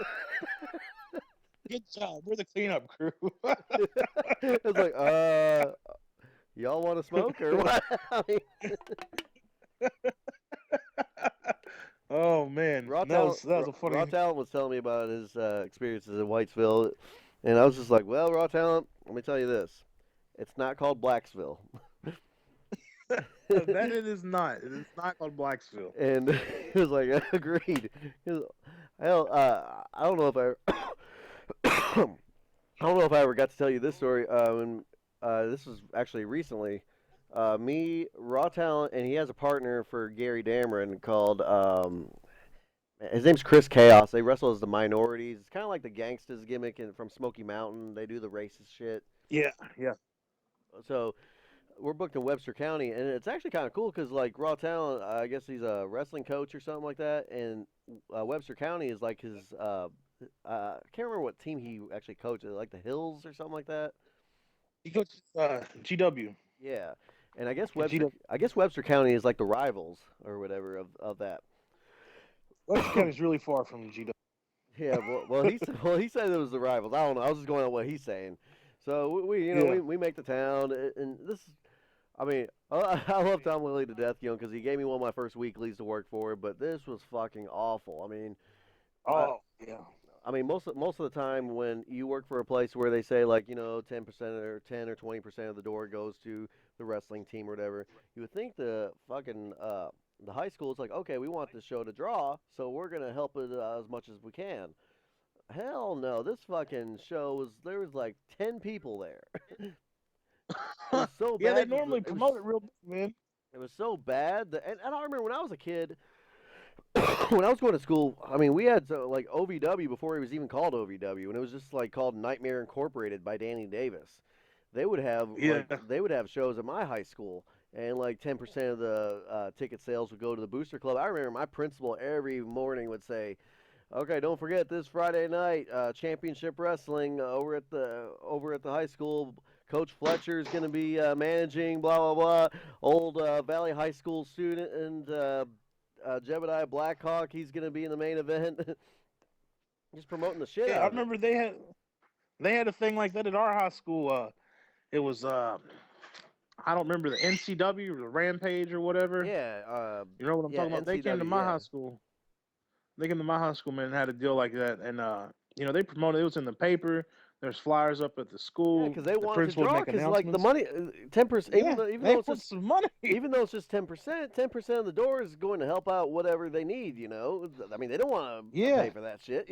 Good job. We're the cleanup crew." It's like, y'all want to smoke or what? I mean, Oh man, that was a funny. Raw Talent was telling me about his experiences in Whitesville, and I was just like, well, Raw Talent, let me tell you this. It's not called Blacksville. That it is not. It is not called Blacksville. And he was like, agreed. He was, hell, I don't know if I don't know if I ever got to tell you this story. When this was actually recently. Me, Raw Talent, and he has a partner for Gary Dameron called his name's Chris Chaos. They wrestle as the minorities. It's kind of like the gangsters gimmick from Smoky Mountain. They do the racist shit. Yeah, yeah. So we're booked in Webster County, and it's actually kind of cool because like Raw Talent, I guess he's a wrestling coach or something like that, and Webster County is like his. I can't remember what team he actually coaches, like the Hills or something like that. He coaches GW. Yeah, and GW. I guess Webster County is like the rivals or whatever of that. Webster County is really far from GW. Yeah, well he said it was the rivals. I don't know. I was just going on what he's saying. So we make the town, and this. I mean, I love Tom Lilly to death, because he gave me one of my first weeklies to work for. But this was fucking awful. I mean, Oh yeah. I mean, most of the time when you work for a place where they say like 10% or 10 or 20% of the door goes to the wrestling team or whatever, you would think the fucking the high school is like, okay, we want this show to draw, so we're gonna help it as much as we can. Hell no, this fucking show there was like 10 people there. It was so Yeah, they bad. normally promote it real big, man. It was so bad and I remember when I was a kid. When I was going to school, I mean, we had like OVW before it was even called OVW, and it was just like called Nightmare Incorporated by Danny Davis. They would have Yeah. they would have shows at my high school, and like 10% of the ticket sales would go to the Booster Club. I remember my principal every morning would say, "Okay, don't forget this Friday night, championship wrestling over at the high school. Coach Fletcher is going to be managing, blah blah blah. Old Valley High School student and." Jebediah Blackhawk, he's going to be in the main event. Just promoting the shit Yeah, out I of it. remember they had a thing like that at our high school. It was I don't remember the NCW or the Rampage or whatever. Yeah, You know what I'm yeah, talking about? They came to NCW, my yeah. high school. They came to my high school, man, and had a deal like that. And they promoted it. Was in the paper. There's flyers up at the Yeah, school. because they The wanted to principal would draw, make because like the announcements. money, 10%, Yeah, even they though it's put just some money. even though it's just 10% of the door is going to help out whatever they need. I mean, they don't want to Yeah, pay for that shit.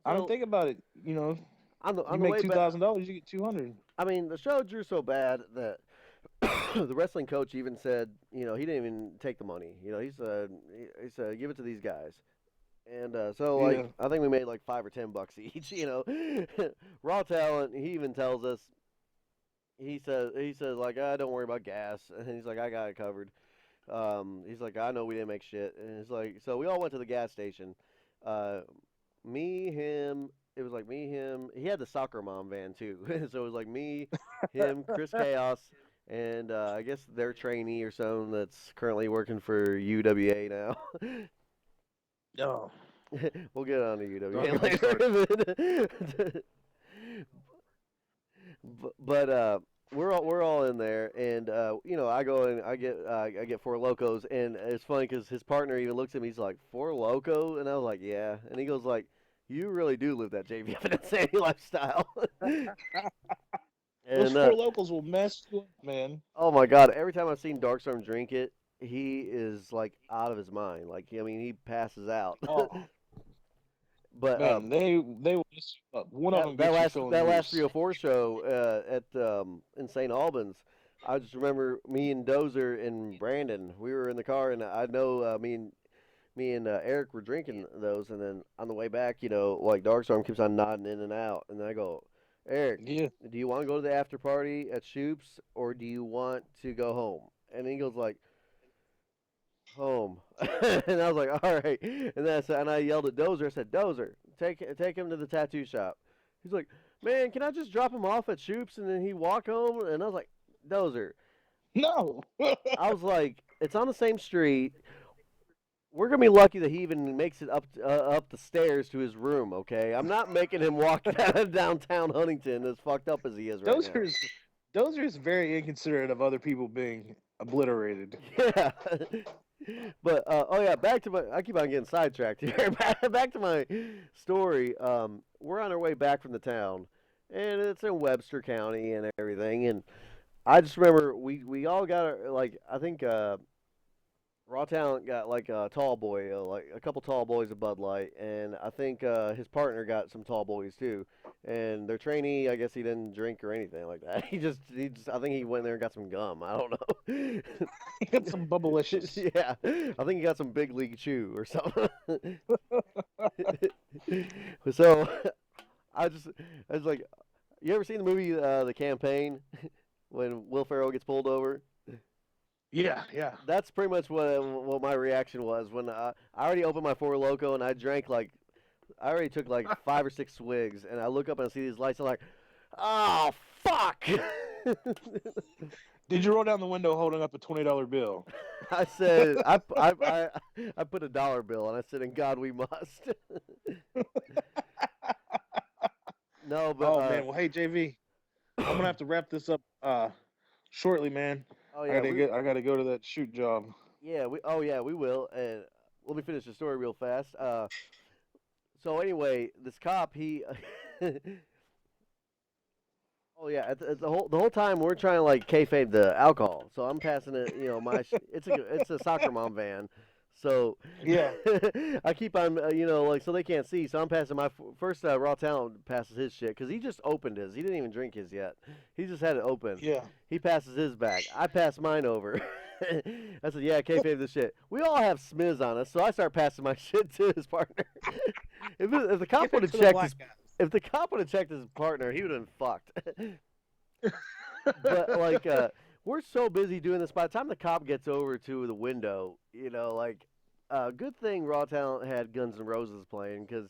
I don't So think about it. on You the make way back, $2,000, you get 200. I mean, the show drew so bad that the wrestling coach even said, he didn't even take the money. He said, give it to these guys. And so, like, Yeah. I think we made like $5 or $10 each. Raw Talent. He even tells us. He says like, don't worry about gas. And he's like, I got it covered. He's like, I know we didn't make shit. And it's like, so we all went to the gas station. Uh, me, him. It was like me, him. He had the soccer mom van too. So it was like me, him, Chris Chaos, and I guess their trainee or someone that's currently working for UWA now. Oh, We'll get on to don't UWA get me started. later. But we're all in there, and I go and I get four locos, and it's funny because his partner even looks at me. He's like, "Four loco," and I was like, "Yeah," and he goes like, "You really do live that JVF and Insanity lifestyle." Those And four locals will mess you up, man. oh my God, every time I've seen Darkstorm drink it, he is like out of his mind. Like, I mean, he passes out. Oh, But Man, they will one of them that gets you last feeling that last loose. 304 show at in St. Albans, I just remember me and Dozer and Brandon. We were in the car, and I know me and Eric were drinking those, and then on the way back, like Darkstorm keeps on nodding in and out, and I go, Eric, Yeah. do you want to go to the after party at Shoop's, or do you want to go home? And he goes like, home. And I was like, all right. And I yelled at Dozer. I said, Dozer, take him to the tattoo shop. He's like, man, can I just drop him off at Shoop's and then he walk home? And I was like, Dozer. No. I was like, it's on the same street. We're gonna be lucky that he even makes it up the stairs to his room. Okay, I'm not making him walk downtown Huntington as fucked up as he is right now. Dozer's Dozer's very inconsiderate of other people being obliterated. Yeah. But oh yeah, back to my. I keep on getting sidetracked here. Back to my story. We're on our way back from the town, and it's in Webster County and everything. And I just remember we all got like I think Raw Talent got like a tall boy, like a couple tall boys of Bud Light, and I think his partner got some tall boys too. And their trainee, I guess he didn't drink or anything like that. He just, I think he went there and got some gum. I don't know. Get some bubblicious. Yeah, I think he got some big league chew or something. So I was like, you ever seen the movie The Campaign when Will Ferrell gets pulled over? Yeah, yeah. That's pretty much what my reaction was when I already opened my Four Loco and I drank like I already took like 5 or 6 swigs and I look up and I see these lights. I'm like, oh fuck! Did you roll down the window holding up a $20 bill? I said I put a dollar bill and I said, "In God we must." No, but Oh man, well hey JV, I'm gonna have to wrap this up shortly, man. oh I yeah, gotta get I gotta go to that shoot job. we will. And let me finish the story real fast. So anyway, this cop he oh yeah, at the whole time we're trying to like kayfabe the alcohol. So I'm passing it, it's a soccer mom van. So Yeah, I keep on, like so they can't see. So I'm passing my first Raw Talent passes his shit because he just opened his. He didn't even drink his yet. He just had it open. yeah. He passes his back. I pass mine over. I said, "Yeah, kayfabe this shit." We all have smiz on us, so I start passing my shit to his partner. If the cop Give would it have to the checked black his guy. if the cop would have checked his partner, he would have been fucked. But like, we're so busy doing this. By the time the cop gets over to the window, like, good thing Raw Talent had Guns N' Roses playing because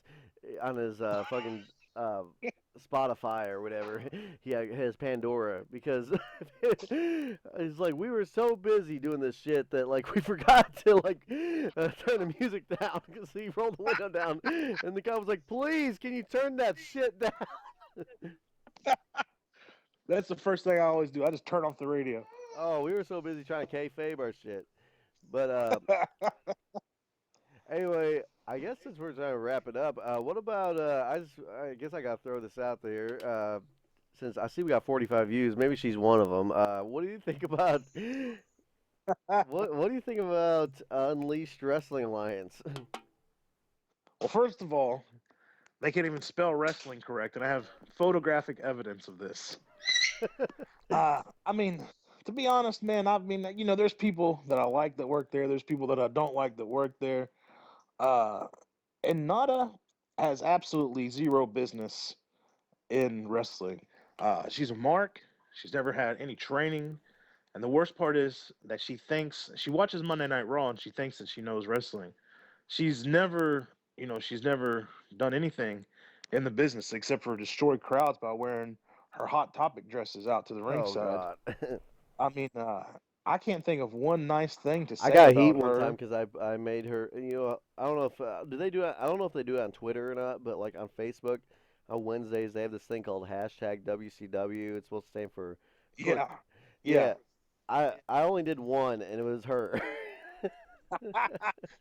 on his fucking uh, Spotify or whatever, he had his Pandora because it's like we were so busy doing this shit that like we forgot to like turn the music down because he rolled the window down and the cop was like, "Please, can you turn that shit down?" That's the first thing I always do. I just turn off the radio. Oh, we were so busy trying to kayfabe our shit. But anyway, I guess since we're trying to wrap it up, what about I guess I gotta throw this out there. Since I see we got 45 views, maybe she's one of them. What do you think about what do you think about Unleashed Wrestling Alliance? Well, first of all, they can't even spell wrestling correct, and I have photographic evidence of this. I mean, to be honest, man, I mean, there's people that I like that work there. There's people that I don't like that work there. Uh, and Nada has absolutely zero business in wrestling. She's a mark. She's never had any training. And the worst part is that she watches Monday Night Raw and she thinks that she knows wrestling. She's never done anything in the business except for destroy crowds by wearing her Hot Topic dresses out to the Oh ringside. God. I mean, I can't think of one nice thing to I say got heat about one time her. because I made her. I don't know if do they do it. I don't know if they do it on Twitter or not, but like on Facebook, on Wednesdays they have this thing called hashtag WCW. It's supposed to stand for court. Yeah, yeah. Yeah, I only did one, and it was her.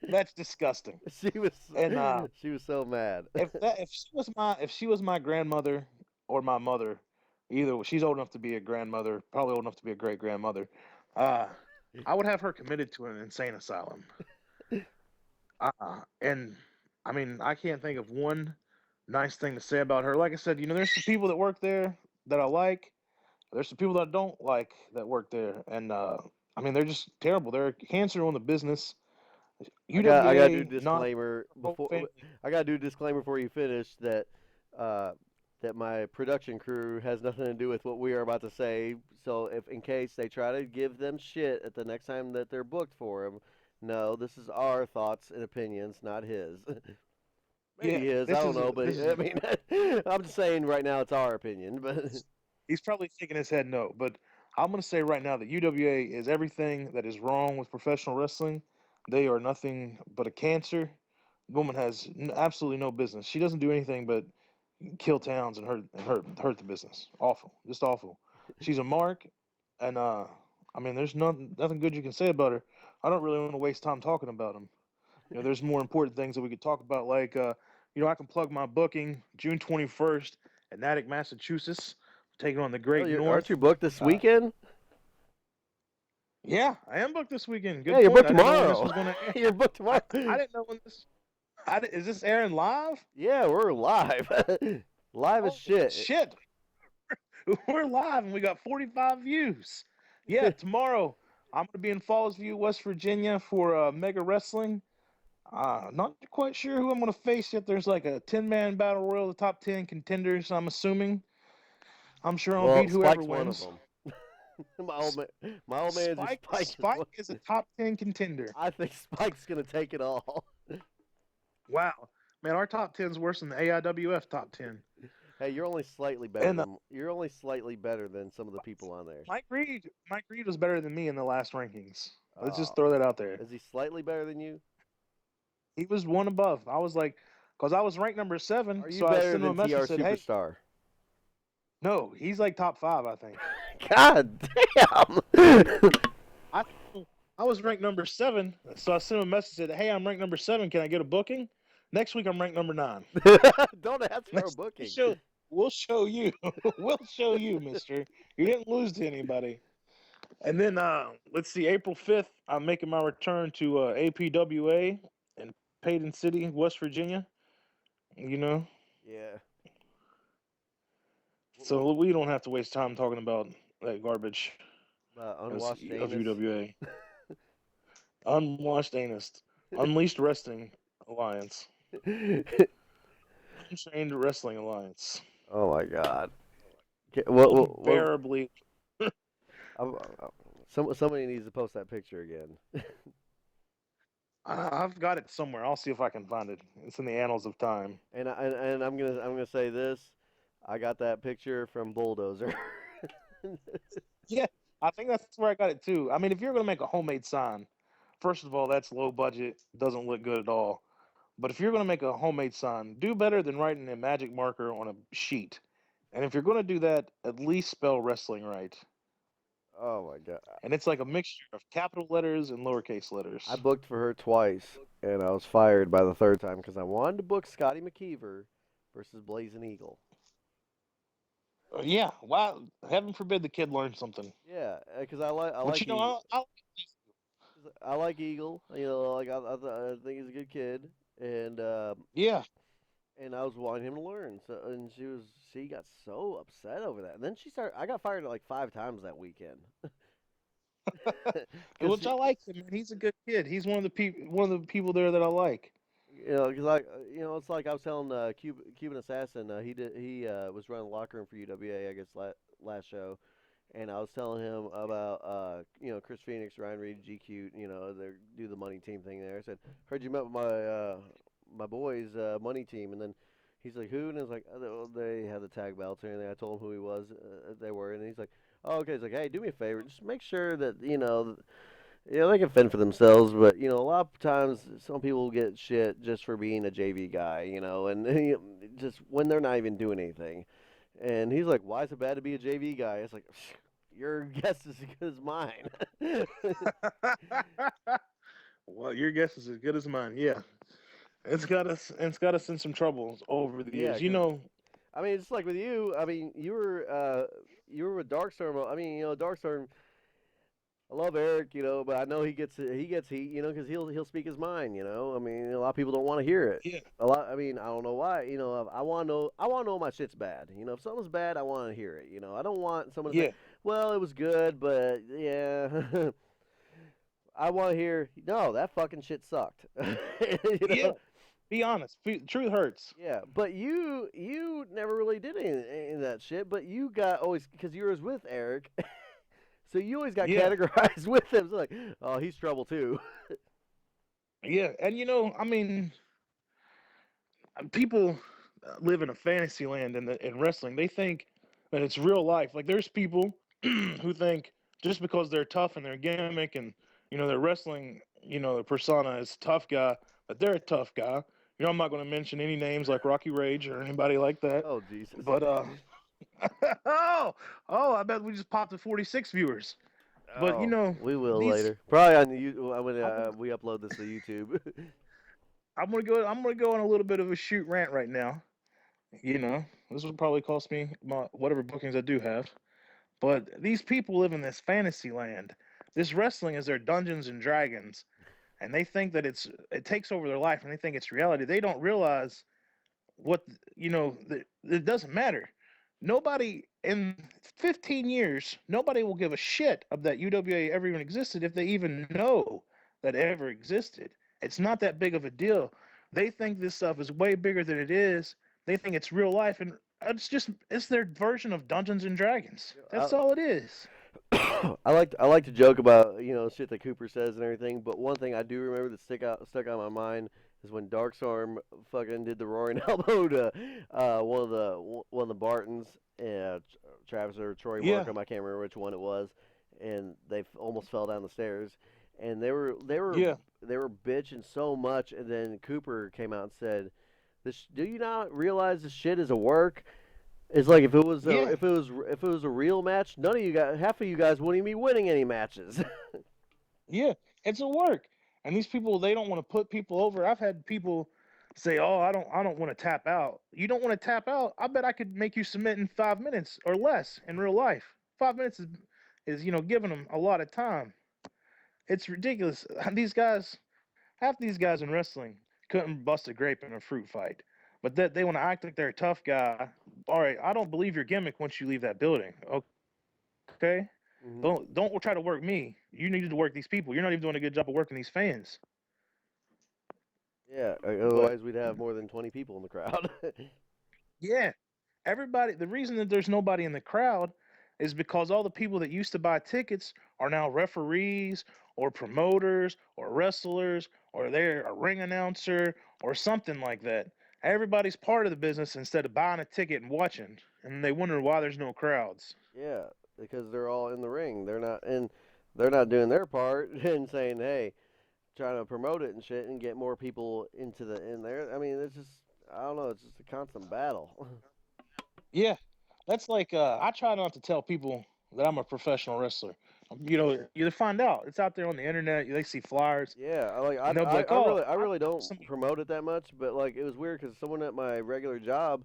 That's disgusting. She was And she was so mad. if she was my grandmother or my mother, either she's old enough to be a grandmother, probably old enough to be a great grandmother. Uh, I would have her committed to an insane asylum. And I mean, I can't think of one nice thing to say about her. Like I said, there's some people that work there that I like. There's some people that I don't like that work there, and I mean, they're just terrible. They're a cancer on the business. I gotta do UWA, not disclaimer her whole before family. I gotta do disclaimer before you finish that uh, that my production crew has nothing to do with what we are about to say. So if in case they try to give them shit at the next time that they're booked for him, no, this is our thoughts and opinions, not his. Yeah, Maybe his, I this don't is know, but this I is. mean, I'm just saying right now it's our opinion. But He's probably shaking his head no, but I'm gonna say right now that UWA is everything that is wrong with professional wrestling. They are nothing but a cancer. Woman has absolutely no business. She doesn't do anything but kill towns and hurt the business. Awful, just awful. She's a mark, and I mean, there's nothing good you can say about her. I don't really want to waste time talking about them. There's more important things that we could talk about, like I can plug my booking June 21st at Natick, Massachusetts, taking on the oh, Great aren't you North. booked this Uh, weekend? yeah, I am booked this weekend. Yeah, Good you're point. booked I didn't know when this tomorrow. was going to air. You're booked tomorrow. I didn't know when this. Is this airing live? Yeah, we're live, live as Holy shit. shit! We're live and we got 45 views. Yeah, tomorrow I'm gonna be in Falls View, West Virginia for Mega Wrestling. Not quite sure who I'm gonna face yet. There's like a 10-man battle royal, the top 10 contenders. I'm assuming. I'm sure I'll Well, beat whoever Spike's one of wins. them. My old manager Spike is Spike one. is a top 10 contender. I think Spike's gonna take it all. Wow, man, our top 10 is worse than the AIWF top 10. Hey, you're only slightly better And than some of the people on there. Mike Reed was better than me in the last rankings. Let's Uh, just throw that out there. is he slightly better than you? He was one above. I was like, because I was ranked number 7, Are you so I better sent him than a message TR said, "Hey, Superstar? no, he's like top 5, I think." God damn! I I was ranked number 7, so I sent him a message said, "Hey, I'm ranked number 7. Can I get a booking?" Next week I'm ranked number 9. Don't ask for a Next booking. we'll show you. We'll show you, Mister. You didn't lose to anybody. And then let's see, April 5th, I'm making my return to APWA in Payton City, West Virginia. You know, Yeah. so we don't have to waste time talking about that garbage Unwashed of anus. UWA. Unwashed Anus, Unleashed Wrestling Alliance, Unchained Wrestling Alliance. Oh my God. What, Unbearably. somebody needs to post that picture again. I've got it somewhere. I'll see if I can find it. It's in the annals of time. And I'm gonna say this. I got that picture from Bulldozer. Yeah, I think that's where I got it too. I mean, if you're going to make a homemade sign, first of all, that's low budget, doesn't look good at all. But if you're going to make a homemade sign, do better than writing a magic marker on a sheet. And if you're going to do that, at least spell wrestling right. Oh my God. And it's like a mixture of capital letters and lowercase I letters. booked for her twice, and I was fired by the third time because I wanted to book Scotty McKeever versus Blazing Eagle. Yeah, wow. Heaven forbid the kid learn something. Yeah, because I But like Eagle. I I like Eagle. Like I think he's a good kid, and yeah. and I was wanting him to learn. So and she got so upset over that. And then she started. I got fired like 5 times that weekend. Because Which I like him. Man. He's a good kid. He's one of the people there that I like. because like it's like I was telling Cuban Assassin. He was running the locker room for UWA. I guess last show. And I was telling him about Chris Phoenix, Ryan Reed, GQ, they do the money team thing there. I said, heard you met with my boys money team, and then he's like, who? And I was like, they had the tag belts and everything. I told him who he was, they were, and he's like, oh okay. He's like, hey, do me a favor, just make sure that they can fend for themselves, but a lot of times some people get shit just for being a JV guy, and just when they're not even doing anything. And he's like, "Why is it bad to be a JV guy?" It's like, "Your guess is as good as mine." Well, your guess is as good as mine. Yeah, it's got us in some troubles over the Yeah, years. because I mean, it's like with you. I mean, you were with Darkstorm. I mean, Darkstorm. I love Eric, but I know he gets heat, because he'll speak his mind, I mean, a lot of people don't want to hear it. Yeah, A lot, I mean, I don't know why, I want to know my shit's bad. If something's bad, I want to hear it. I don't want someone to say, yeah, well, it was good, but yeah, I want to hear, no, that fucking shit sucked. you yeah. know, Be honest. Truth hurts. yeah, but you never really did any of that shit, but you got always because you was with Eric, so you always got Yeah, categorized with him. So like, oh, he's trouble too. yeah. And I mean, people live in a fantasy land in wrestling. They think that it's real life. Like there's people who think just because they're tough and their gimmick and their wrestling, their persona is tough guy, that they're a tough guy. I'm not going to mention any names like Rocky Rage or anybody like that. Oh Jesus. But oh, oh, I bet we just popped to 46 viewers. But Oh, we will these later. Probably on the when I'm, we upload this to YouTube. I'm gonna go on a little bit of a shoot rant right now. This will probably cost me my whatever bookings I do have. But these people live in this fantasy land. This wrestling is their Dungeons and Dragons, and they think that it takes over their life, and they think it's reality. They don't realize what that it doesn't matter. Nobody in 15 years, nobody will give a shit of that UWA ever even existed if they even know that it ever existed. It's not that big of a deal. They think this stuff is way bigger than it is. They think it's real life, and it's their version of Dungeons and Dragons. I, That's all it is. I like to joke about shit that Cooper says and everything, but one thing I do remember that stuck out in my mind is when Darkstorm fucking did the roaring elbow to one of the Bartons, Travis or Troy Yeah, Markham, I can't remember which one it was, and they almost fell down the stairs, and yeah, they were bitching so much, and then Cooper came out and said, "This do you not realize this shit is a work?" It's like yeah. if it was a real match, none of you guys, half of you guys wouldn't even be winning any matches. Yeah, it's a work. And these people, they don't want to put people over. I've had people say, "Oh, I don't want to tap out." You don't want to tap out? I bet I could make you submit in 5 minutes or less in real life. 5 minutes is giving them a lot of time. It's ridiculous. These guys, half these guys in wrestling couldn't bust a grape in a fruit fight, but that they want to act like they're a tough guy. All right, I don't believe your gimmick once you leave that building. Okay, hmm don't try to work me. You need to work these people. You're not even doing a good job of working these fans. Yeah, But otherwise we'd have more than 20 people in the crowd. yeah, everybody. The reason that there's nobody in the crowd is because all the people that used to buy tickets are now referees or promoters or wrestlers or they're a ring announcer or something like that. Everybody's part of the business instead of buying a ticket and watching, and they wonder why there's no crowds. Yeah, because they're all in the ring. They're not doing their part and saying, "Hey, trying to promote it and shit and get more people in there." I mean, it's just I don't know, it's just a constant battle. Yeah, that's like I try not to tell people that I'm a professional wrestler. You find out it's out there on the internet. They see flyers, Yeah, and they'll be like, "Oh, I I really know don't somebody." promote it that much, but like it was weird because someone at my regular job,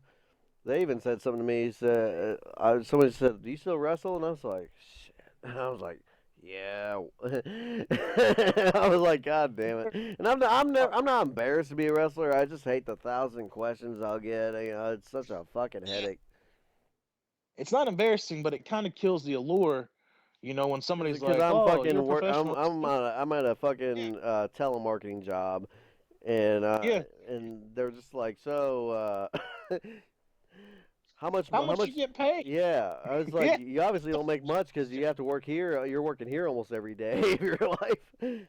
they even said something to me. He said, somebody said, "Do you still wrestle?" And I was like, "Shit," and I was like, "Yeah." I was like, "God damn it!" And I'm not embarrassed to be a wrestler. I just hate the thousand questions I'll get. It's such a fucking Yeah, headache. it's not embarrassing, but it kind of kills the allure. When somebody's Because like, I'm "Oh, you're a fucking professional wrestler." I'm at a Yeah, fucking telemarketing job, and yeah. they're just like, so How how much much? you get paid? Yeah, I was like, Yeah. you obviously don't make much because you have to work here. You're working here almost every day of your life.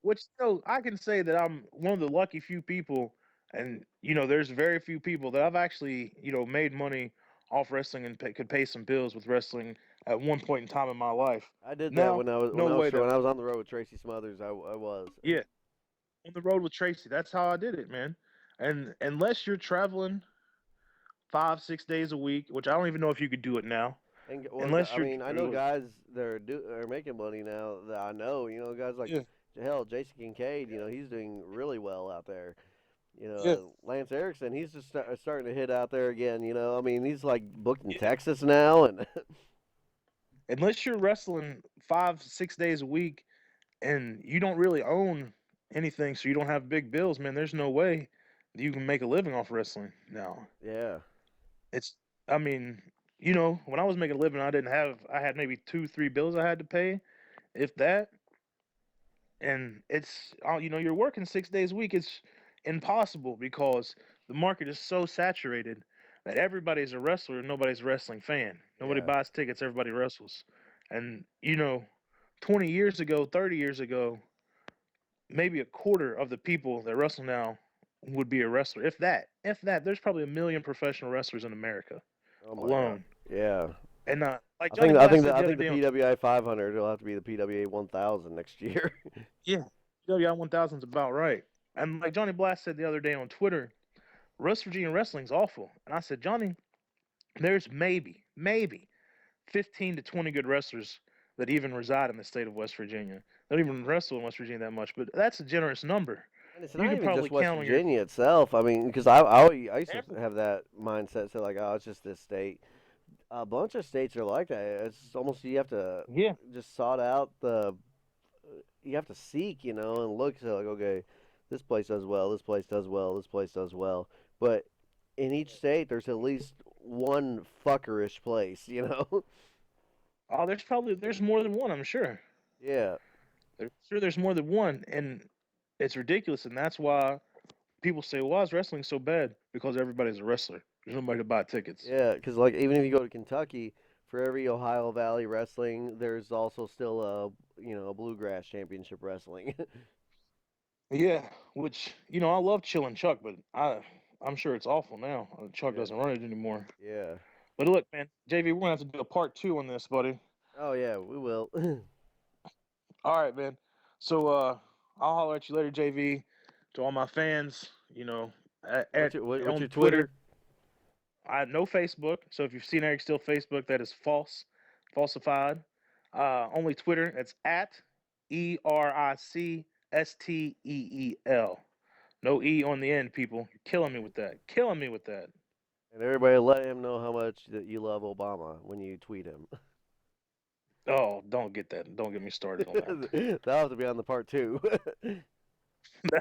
Which I can say that I'm one of the lucky few people, and there's very few people that I've actually made money off wrestling and could pay some bills with wrestling at one point in time in my life. I did that Now, no when way I that was on the road with Tracy Smothers. I was. yeah, on the road with Tracy. That's how I did it, man. And unless you're traveling 5 6 days a week, which I don't even know if you could do it now, And well, unless I you're mean, I know guys that are making money now that I know. Guys like yeah, hell, Jason Kincaid. He's doing really well out there. yeah, Lance Erickson, he's just starting to hit out there again. I mean, he's like booked in Texas now, and unless you're wrestling 5, 6 days a week and you don't really own anything, so you don't have big bills, man, there's no way that you can make a living off wrestling now. Yeah. It's, I mean, when I was making a living, I had maybe 2, 3 bills I had to pay, if that. And you're working 6 days a week. It's impossible because the market is so saturated that everybody's a wrestler and nobody's a wrestling fan. Nobody Yeah. buys tickets, everybody wrestles. And 20 years ago, 30 years ago, maybe a quarter of the people that wrestle now would be a wrestler. If that, there's probably 1 million professional wrestlers in America Oh my god. alone. Yeah. And like I Johnny think I Blass think the, said I the other think the day on PWI 500 will have to be the PWA 1000 next year. yeah, PWI 1000 is about right. And like Johnny Blass said the other day on Twitter, West Virginia wrestling's awful. And I said, Johnny, there's maybe 15 to 20 good wrestlers that even reside in the state of West Virginia. They don't even wrestle in West Virginia that much, but that's a generous number. And it's You not could even probably just West count on your Virginia itself. I mean, because I used to every have that mindset, so like, oh, it's just this state. A bunch of states are like that. It's almost you have to yeah. just sort out you have to seek, and look. So like, okay, this place does well. This place does well. This place does well. But in each state, there's at least one fuckerish place. Oh, there's more than one, I'm sure. Yeah. There's more than one, and it's ridiculous, and that's why people say, "Why is wrestling so bad?" Because everybody's a wrestler. There's nobody to buy tickets. Yeah, because like even if you go to Kentucky, for every Ohio Valley wrestling, there's also still a bluegrass championship wrestling. Yeah, which I love Chillin' Chuck, but I'm sure it's awful now. Chuck Yeah, doesn't run it anymore. yeah. But look, man, JV, we're gonna have to do a part 2 on this, buddy. Oh yeah, we will. All right, man. So I'll holler at you later, JV. To all my fans, What's on your Twitter. Twitter? I no Facebook, so if you've seen Eric Steele Facebook, that is falsified. Only Twitter. It's at ERICSTEEL. No E on the end, people. You're killing me with that. Killing me with that. And everybody, let him know how much that you love Obama when you tweet him. Oh, don't get that. Don't get me started on that. That'll have to be on the part 2.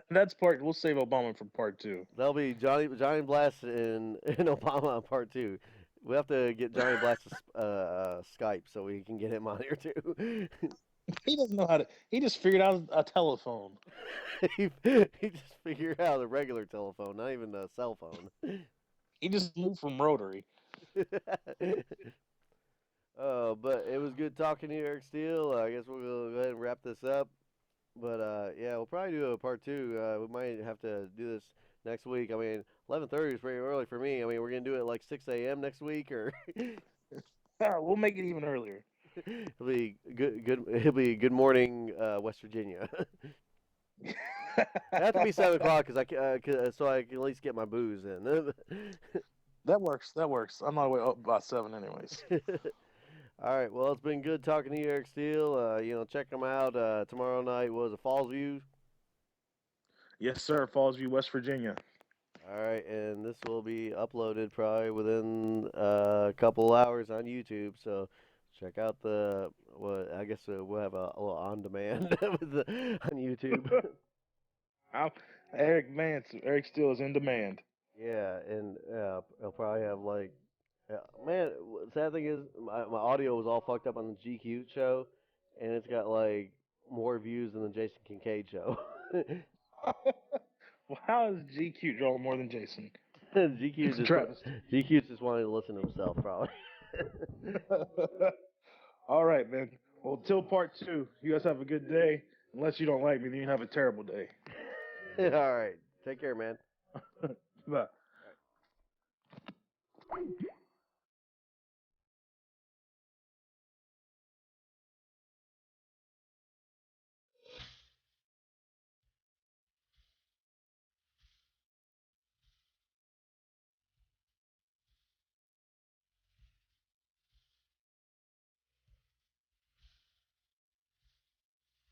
That's part. We'll save Obama for part 2. That'll be Johnny Blast and Obama on part 2. We have to get Johnny Blast to Skype so we can get him on here too. He doesn't know how to. He just figured out a telephone. he just figured out a regular telephone, not even a cell phone. He just moved from rotary. But it was good talking to you, Eric Steele. I guess we'll go ahead and wrap this up. But yeah, we'll probably do a part 2. We might have to do this next week. I mean, 11:30 is very early for me. I mean, we're gonna do it like 6 a.m. next week, or We'll make it even earlier. it'll be good. It'll be good morning, West Virginia. It has to be 7 o'clock so I can at least get my booze in. That works. That works. I'm not up by 7 anyways. All right. Well, it's been good talking to you, Eric Steele. Check them out tomorrow night. Was it Falls View? Yes, sir. Fallsview, West Virginia. All right, and this will be uploaded probably within a couple hours on YouTube. So check out I guess we'll have a little on demand on YouTube. Eric Steele is in demand. Yeah, and I'll probably have man. Sad thing is my audio was all fucked up on the GQ show, and it's got like more views than the Jason Kincaid show. Well, how is GQ drawing more than Jason? GQ It's Travis. GQ's just wanting to listen to himself, probably. All right, man. Well, till part 2, you guys have a good day. Unless you don't like me, then you have a terrible day. All right. Take care, man. Bye.